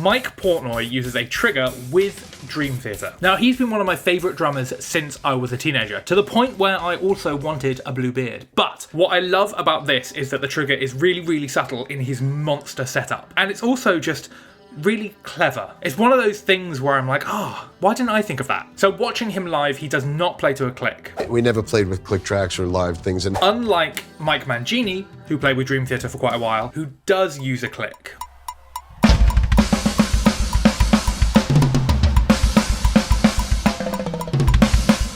Mike Portnoy uses a trigger with Dream Theater. Now, he's been one of my favourite drummers since I was a teenager, to the point where I also wanted a blue beard. But what I love about this is that the trigger is really, really subtle in his monster setup. And it's also just really clever. It's one of those things where I'm like, why didn't I think of that? So watching him live, he does not play to a click. We never played with click tracks or live things. And unlike Mike Mangini, who played with Dream Theater for quite a while, who does use a click.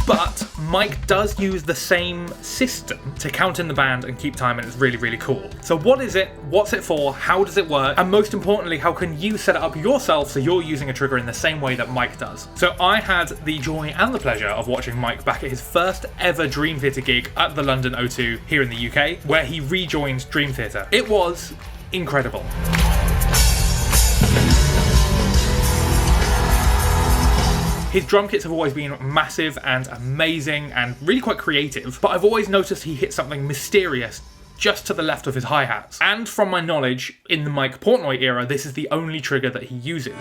But Mike does use the same system to count in the band and keep time, and it's really, really cool. So what is it? What's it for? How does it work? And most importantly, how can you set it up yourself so you're using a trigger in the same way that Mike does? So I had the joy and the pleasure of watching Mike back at his first ever Dream Theater gig at the London O2 here in the UK, where he rejoined Dream Theater. It was incredible. His drum kits have always been massive and amazing and really quite creative, but I've always noticed he hits something mysterious just to the left of his hi-hats. And from my knowledge, in the Mike Portnoy era, this is the only trigger that he uses.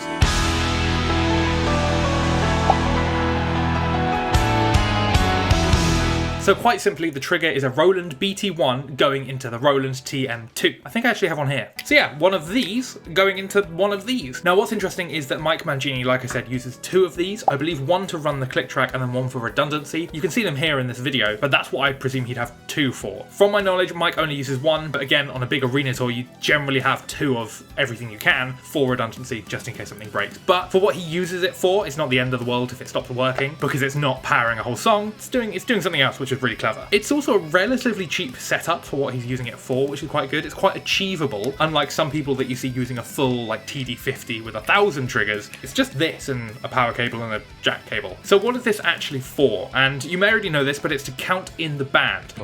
So quite simply, the trigger is a Roland BT1 going into the Roland TM2. I think I actually have one here. So yeah, one of these going into one of these. Now what's interesting is that Mike Mangini, like I said, uses two of these. I believe one to run the click track and then one for redundancy. You can see them here in this video, but that's what I presume he'd have two for. From my knowledge, Mike only uses one, but again, on a big arena tour, you generally have two of everything you can for redundancy, just in case something breaks. But for what he uses it for, it's not the end of the world if it stops working, because it's not powering a whole song. It's doing something else, which is really clever. It's also a relatively cheap setup for what he's using it for, which is quite good. It's quite achievable, unlike some people that you see using a full like TD50 with 1,000 triggers. It's just this and a power cable and a jack cable. So what is this actually for? And you may already know this, but it's to count in the band.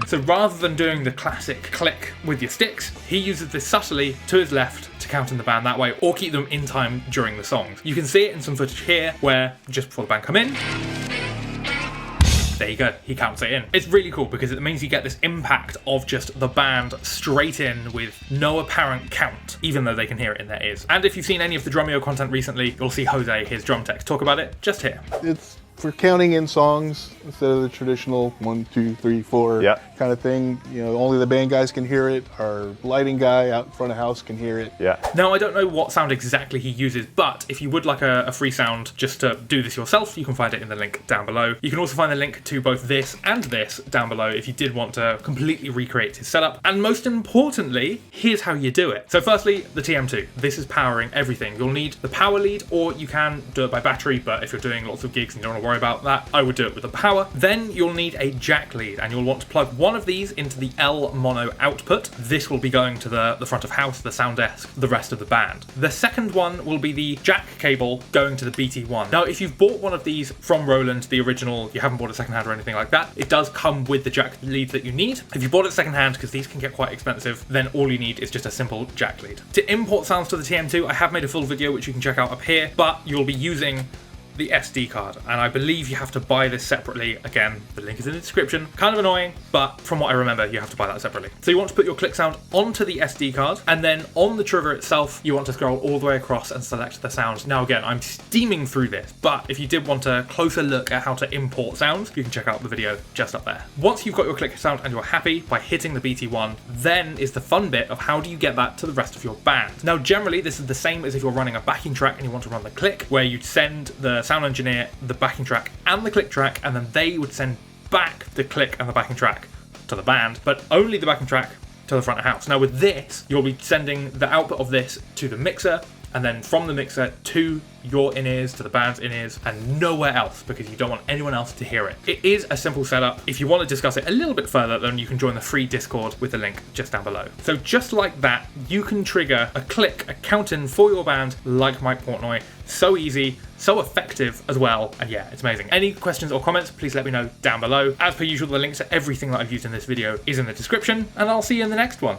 So rather than doing the classic click with your sticks, he uses this subtly to his left to count in the band that way, or keep them in time during the songs. You can see it in some footage here, where just before the band come in, there you go, he counts it in. It's really cool because it means you get this impact of just the band straight in with no apparent count, even though they can hear it in their ears. And if you've seen any of the Drumeo content recently, you'll see Jose, his drum tech, talk about it just here. It's for counting in songs instead of the traditional 1, 2, 3, 4 kind of thing. You know, only the band guys can hear it. Our lighting guy out in front of house can hear it. Now, I don't know what sound exactly he uses, but if you would like a free sound just to do this yourself, you can find it in the link down below. You can also find the link to both this and this down below if you did want to completely recreate his setup. And most importantly, here's how you do it. So firstly, the TM2. This is powering everything. You'll need the power lead, or you can do it by battery, but if you're doing lots of gigs and you don't want to worry about that, I would do it with the power. Then you'll need a jack lead, and you'll want to plug one of these into the L mono output. This will be going to the front of house, the sound desk, the rest of the band. The second one will be the jack cable going to the BT1. Now, if you've bought one of these from Roland, the original, you haven't bought a second hand or anything like that, it does come with the jack lead that you need. If you bought it second hand, because these can get quite expensive, then all you need is just a simple jack lead. To import sounds to the TM2, I have made a full video which you can check out up here, but you'll be using the SD card, and I believe you have to buy this separately. Again, the link is in the description. Kind of annoying, but from what I remember, you have to buy that separately. So you want to put your click sound onto the SD card, and then on the trigger itself, you want to scroll all the way across and select the sound. Now again, I'm steaming through this, but if you did want a closer look at how to import sounds, you can check out the video just up there. Once you've got your click sound and you're happy by hitting the BT1, then is the fun bit of how do you get that to the rest of your band. Now generally, this is the same as if you're running a backing track and you want to run the click, where you'd send the sound engineer the backing track and the click track, and then they would send back the click and the backing track to the band, but only the backing track to the front of house. Now with this, you'll be sending the output of this to the mixer, and then from the mixer to your in-ears, to the band's in-ears, and nowhere else, because you don't want anyone else to hear it. It is a simple setup. If you want to discuss it a little bit further, then you can join the free Discord with the link just down below. So just like that, you can trigger a click, a count-in for your band like Mike Portnoy. So easy, so effective as well, and yeah, it's amazing. Any questions or comments, please let me know down below. As per usual, the links to everything that I've used in this video is in the description, and I'll see you in the next one.